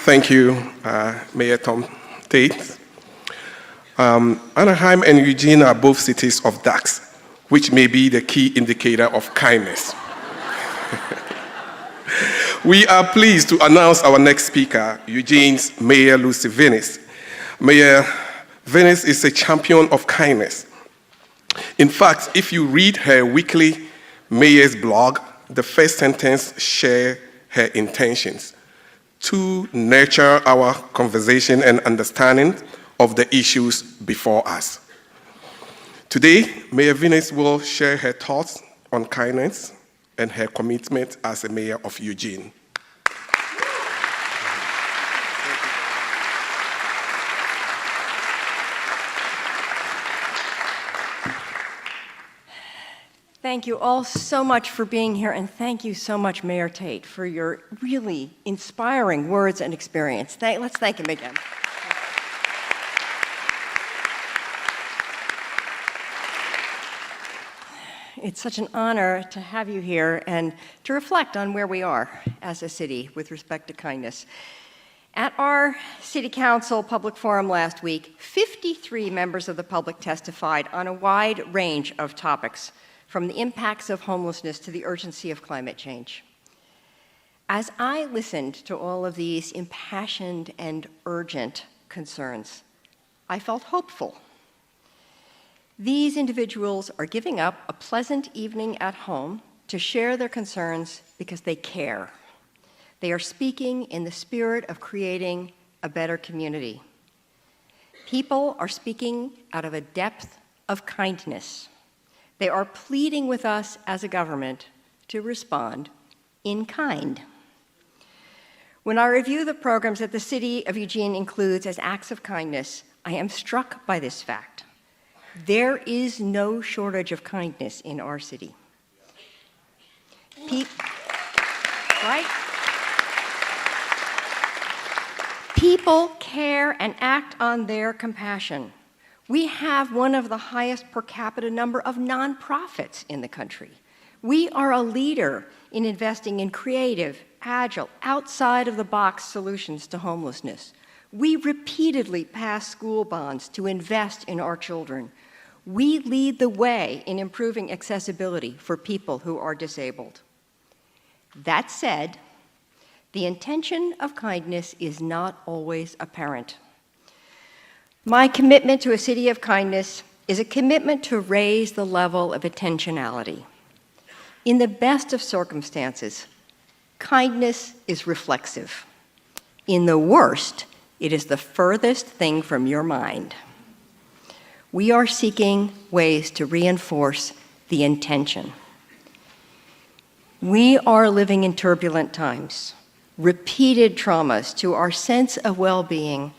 Thank you, Mayor Tom Tate. Anaheim and Eugene are both cities of ducks. which may be the key indicator of kindness. We are pleased to announce our next speaker, Eugene's Mayor Lucy Venus. Mayor Venus is a champion of kindness. In fact, if you read her weekly mayor's blog, the first sentence shares her intentions to nurture our conversation and understanding of the issues before us. Today, Mayor Venus will share her thoughts on kindness and her commitment as a mayor of Eugene. Thank you all so much for being here, and thank you so much, Mayor Tate, for your really inspiring words and experience. Let's thank him again. It's such an honor to have you here and to reflect on where we are as a city with respect to kindness. At our City Council public forum last week, 53 members of the public testified on a wide range of topics, from the impacts of homelessness to the urgency of climate change. As I listened to all of these impassioned and urgent concerns, I felt hopeful. These individuals are giving up a pleasant evening at home to share their concerns because they care. They are speaking in the spirit of creating a better community. People are speaking out of a depth of kindness. They are pleading with us as a government to respond in kind. When I review the programs that the City of Eugene includes as acts of kindness, I am struck by this fact. There is no shortage of kindness in our city. Right? People care and act on their compassion. We have one of the highest per capita number of nonprofits in the country. We are a leader in investing in creative, agile, outside-of-the-box solutions to homelessness. We repeatedly pass school bonds to invest in our children. We lead the way in improving accessibility for people who are disabled. That said, the intention of kindness is not always apparent. My commitment to a city of kindness is a commitment to raise the level of intentionality. In the best of circumstances, kindness is reflexive. In the worst, it is the furthest thing from your mind. We are seeking ways to reinforce the intention. We are living in turbulent times. Repeated traumas to our sense of well-being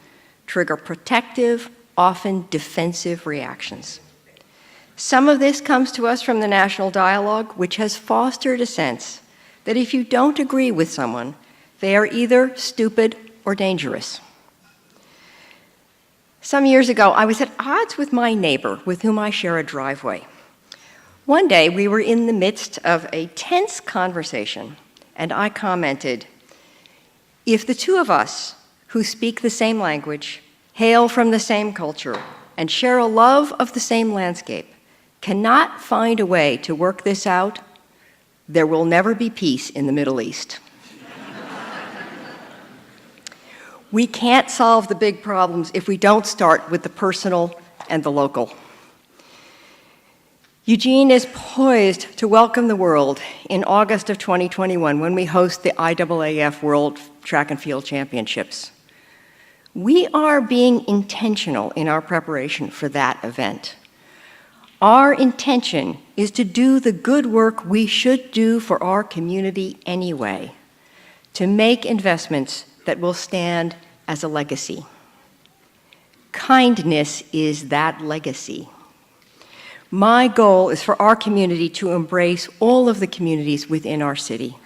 trigger protective, often defensive reactions. Some of this comes to us from the national dialogue, which has fostered a sense that if you don't agree with someone, they are either stupid or dangerous. Some years ago, I was at odds with my neighbor with whom I share a driveway. One day, we were in the midst of a tense conversation, and I commented, "If the two of us who speak the same language, hail from the same culture, and share a love of the same landscape, cannot find a way to work this out, there will never be peace in the Middle East." We can't solve the big problems if we don't start with the personal and the local. Eugene is poised to welcome the world in August of 2021 when we host the IAAF World Track and Field Championships. We are being intentional in our preparation for that event. Our intention is to do the good work we should do for our community anyway, to make investments that will stand as a legacy. Kindness is that legacy. My goal is for our community to embrace all of the communities within our city.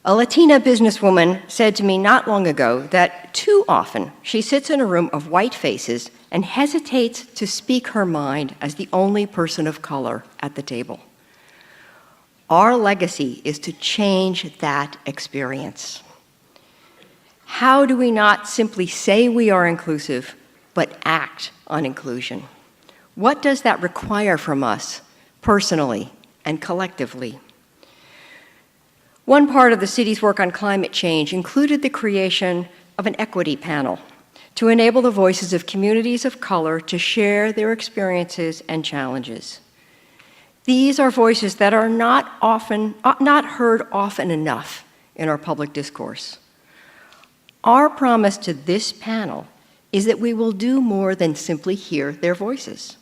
A Latina businesswoman said to me not long ago that too often she sits in a room of white faces and hesitates to speak her mind as the only person of color at the table. Our legacy is to change that experience. How do we not simply say we are inclusive, but act on inclusion? What does that require from us personally and collectively. One part of the city's work on climate change included the creation of an equity panel to enable the voices of communities of color to share their experiences and challenges. These are voices that are not heard often enough in our public discourse. Our promise to this panel is that we will do more than simply hear their voices.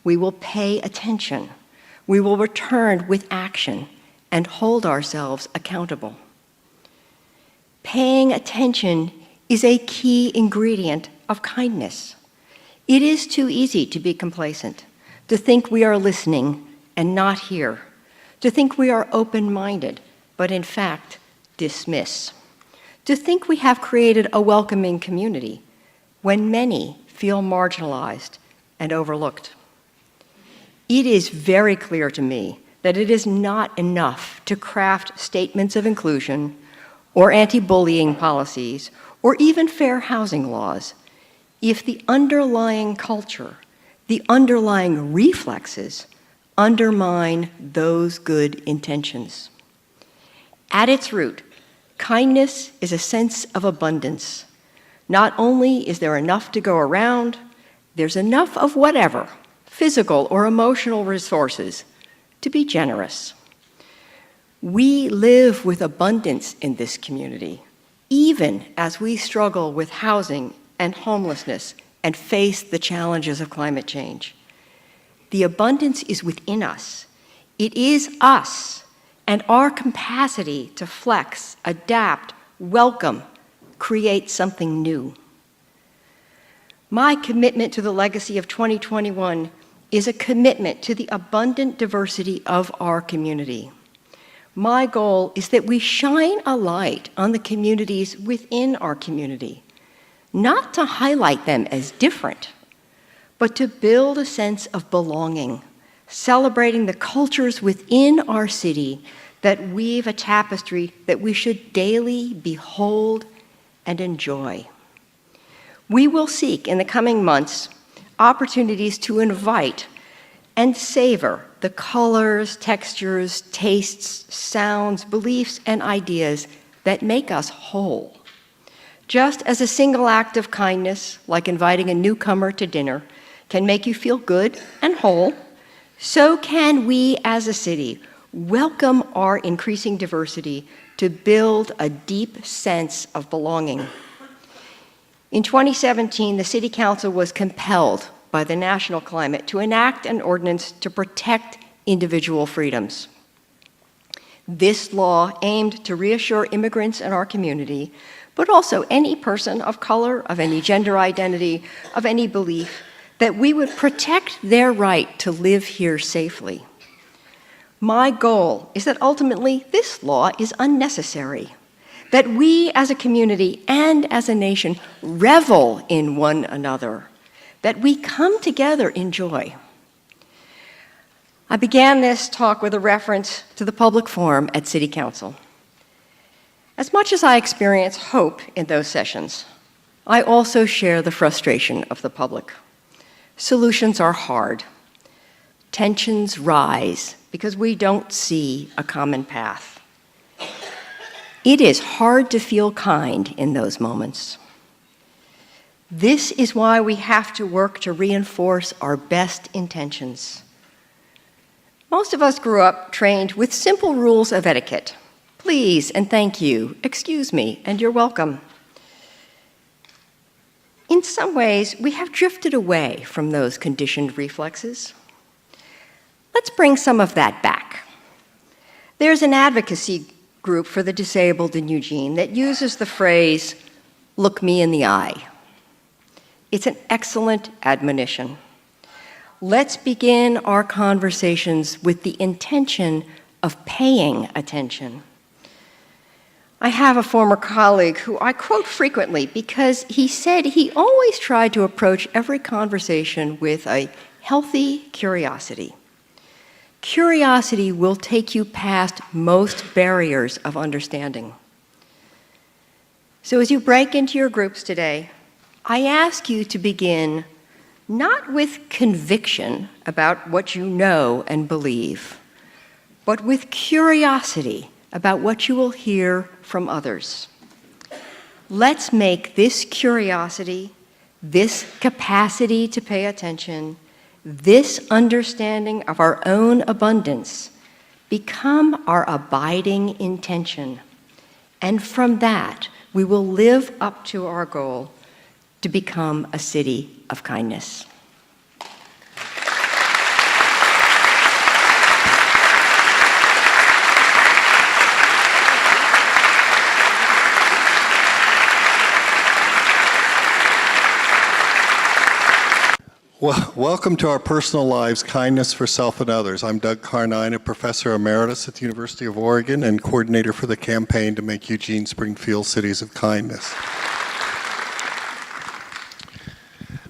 We will pay attention. We will return with action and hold ourselves accountable. Paying attention is a key ingredient of kindness. It is too easy to be complacent, to think we are listening and not hear, to think we are open-minded, but in fact, dismiss, to think we have created a welcoming community when many feel marginalized and overlooked. It is very clear to me that it is not enough to craft statements of inclusion or anti-bullying policies or even fair housing laws if the underlying culture, the underlying reflexes undermine those good intentions. At its root, kindness is a sense of abundance. Not only is there enough to go around, there's enough of whatever, physical or emotional resources, to be generous. We live with abundance in this community, even as we struggle with housing and homelessness and face the challenges of climate change. The abundance is within us. It is us and our capacity to flex, adapt, welcome, create something new. My commitment to the legacy of 2021 is a commitment to the abundant diversity of our community. My goal is that we shine a light on the communities within our community, not to highlight them as different, but to build a sense of belonging, celebrating the cultures within our city that weave a tapestry that we should daily behold and enjoy. We will seek in the coming months opportunities to invite and savor the colors, textures, tastes, sounds, beliefs, and ideas that make us whole. Just as a single act of kindness, like inviting a newcomer to dinner, can make you feel good and whole, so can we as a city welcome our increasing diversity to build a deep sense of belonging. In 2017, the City Council was compelled by the national climate to enact an ordinance to protect individual freedoms. This law aimed to reassure immigrants in our community, but also any person of color, of any gender identity, of any belief, that we would protect their right to live here safely. My goal is that ultimately this law is unnecessary, that we as a community and as a nation revel in one another, that we come together in joy. I began this talk with a reference to the public forum at City Council. As much as I experience hope in those sessions, I also share the frustration of the public. Solutions are hard. Tensions rise because we don't see a common path. It is hard to feel kind in those moments. This is why we have to work to reinforce our best intentions. Most of us grew up trained with simple rules of etiquette. Please and thank you, excuse me, and you're welcome. In some ways, we have drifted away from those conditioned reflexes. Let's bring some of that back. There's an advocacy group for the disabled in Eugene that uses the phrase, "Look me in the eye." It's an excellent admonition. Let's begin our conversations with the intention of paying attention. I have a former colleague who I quote frequently because he said he always tried to approach every conversation with a healthy curiosity. Curiosity will take you past most barriers of understanding. So as you break into your groups today, I ask you to begin not with conviction about what you know and believe, but with curiosity about what you will hear from others. Let's make this curiosity, this capacity to pay attention, this understanding of our own abundance become our abiding intention. And from that, we will live up to our goal to become a city of kindness. Well, welcome to our personal lives, Kindness for Self and Others. I'm Doug Carnine, a professor emeritus at the University of Oregon and coordinator for the campaign to make Eugene, Springfield cities of kindness.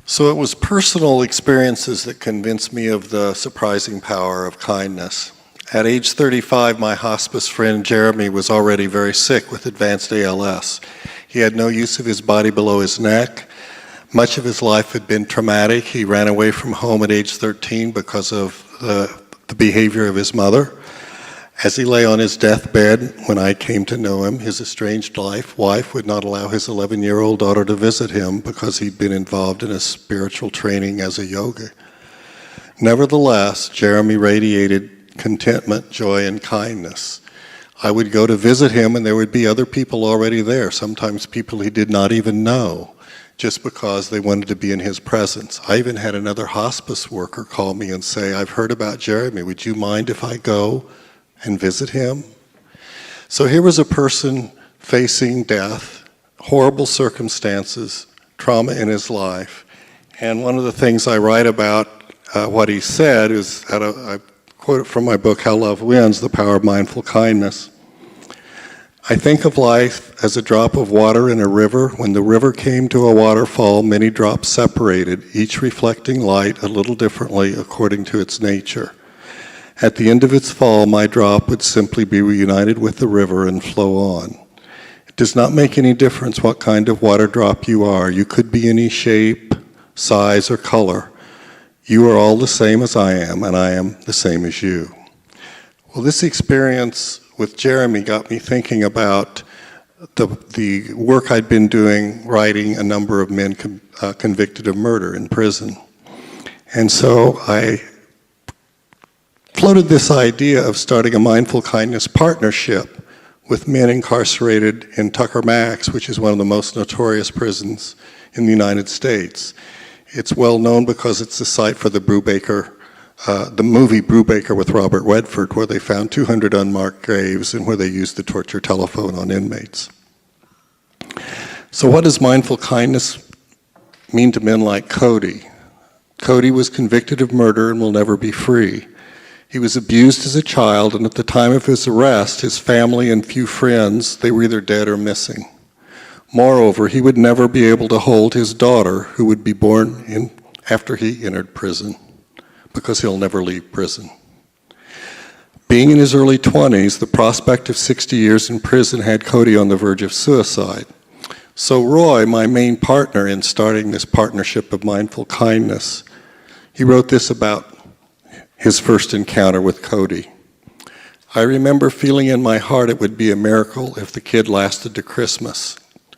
So it was personal experiences that convinced me of the surprising power of kindness. At age 35, my hospice friend Jeremy was already very sick with advanced ALS. He had no use of his body below his neck. Much of his life had been traumatic. He ran away from home at age 13 because of the behavior of his mother. As he lay on his deathbed, when I came to know him, his estranged wife would not allow his 11-year-old daughter to visit him because he'd been involved in a spiritual training as a yogi. Nevertheless, Jeremy radiated contentment, joy, and kindness. I would go to visit him and there would be other people already there, sometimes people he did not even know, just because they wanted to be in his presence. I even had another hospice worker call me and say, "I've heard about Jeremy. Would you mind if I go and visit him?" So here was a person facing death, horrible circumstances, trauma in his life. And one of the things I write about what he said is, I quote it from my book, How Love Wins, The Power of Mindful Kindness. "I think of life as a drop of water in a river. When the river came to a waterfall, many drops separated, each reflecting light a little differently according to its nature. At the end of its fall, my drop would simply be reunited with the river and flow on. It does not make any difference what kind of water drop you are. You could be any shape, size, or color. You are all the same as I am, and I am the same as you." Well, this experience with Jeremy got me thinking about the work I'd been doing writing a number of men convicted of murder in prison. And so I floated this idea of starting a mindful kindness partnership with men incarcerated in Tucker Max, which is one of the most notorious prisons in the United States. It's well known because it's the site for the movie Brubaker with Robert Redford, where they found 200 unmarked graves and where they used the torture telephone on inmates. So what does mindful kindness mean to men like Cody? Cody was convicted of murder and will never be free. He was abused as a child, and at the time of his arrest, his family and few friends, they were either dead or missing. Moreover, he would never be able to hold his daughter, who would be born after he entered prison, because he'll never leave prison. Being in his early 20s, the prospect of 60 years in prison had Cody on the verge of suicide. So Roy, my main partner in starting this partnership of mindful kindness, he wrote this about his first encounter with Cody. "I remember feeling in my heart it would be a miracle if the kid lasted to Christmas.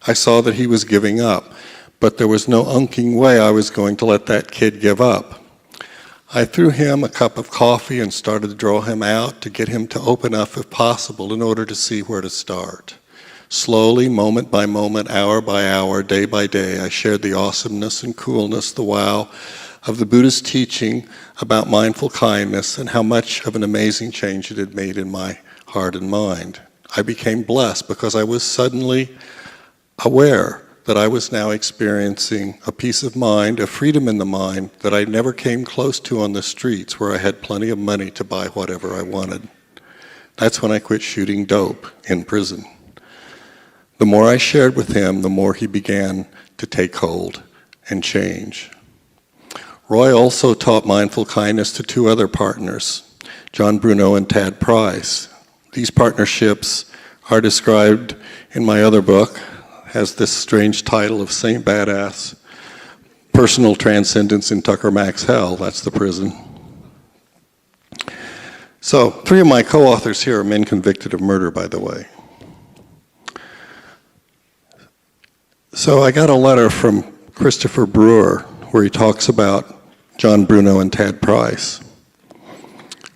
I saw that he was giving up, but there was no unking way I was going to let that kid give up. I threw him a cup of coffee and started to draw him out to get him to open up if possible in order to see where to start. Slowly, moment by moment, hour by hour, day by day, I shared the awesomeness and coolness, the wow of the Buddhist teaching about mindful kindness and how much of an amazing change it had made in my heart and mind. I became blessed because I was suddenly aware that I was now experiencing a peace of mind, a freedom in the mind that I never came close to on the streets where I had plenty of money to buy whatever I wanted. That's when I quit shooting dope in prison. The more I shared with him, the more he began to take hold and change." Roy also taught mindful kindness to two other partners, John Bruno and Tad Price. These partnerships are described in my other book, has this strange title of Saint Badass, personal transcendence in Tucker Max hell. That's the prison. So 3 of my co-authors here are men convicted of murder, by the way. So I got a letter from Christopher Brewer where he talks about John Bruno and Tad Price.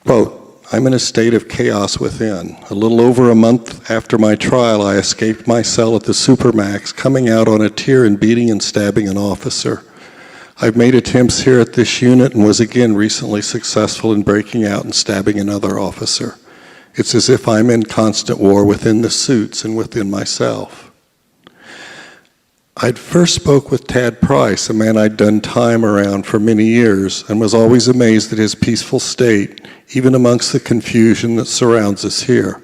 Quote, "I'm in a state of chaos within. A little over a month after my trial, I escaped my cell at the Supermax, coming out on a tier and beating and stabbing an officer. I've made attempts here at this unit and was again recently successful in breaking out and stabbing another officer. It's as if I'm in constant war within the suits and within myself." I'd first spoke with Tad Price, a man I'd done time around for many years, and was always amazed at his peaceful state, even amongst the confusion that surrounds us here.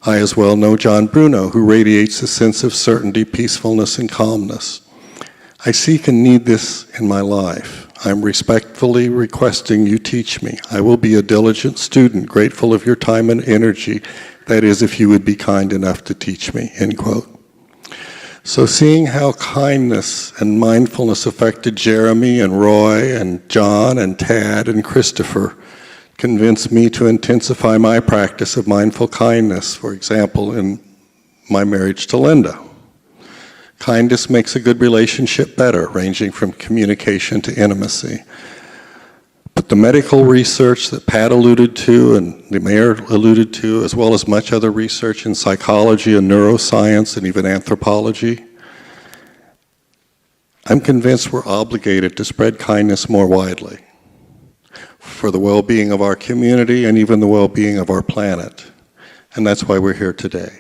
I as well know John Bruno, who radiates a sense of certainty, peacefulness, and calmness. I seek and need this in my life. I'm respectfully requesting you teach me. I will be a diligent student, grateful of your time and energy. That is, if you would be kind enough to teach me, end quote. So seeing how kindness and mindfulness affected Jeremy and Roy and John and Tad and Christopher convinced me to intensify my practice of mindful kindness, for example, in my marriage to Linda. Kindness makes a good relationship better, ranging from communication to intimacy. But the medical research that Pat alluded to and the mayor alluded to, as well as much other research in psychology and neuroscience and even anthropology, I'm convinced we're obligated to spread kindness more widely for the well-being of our community and even the well-being of our planet. And that's why we're here today.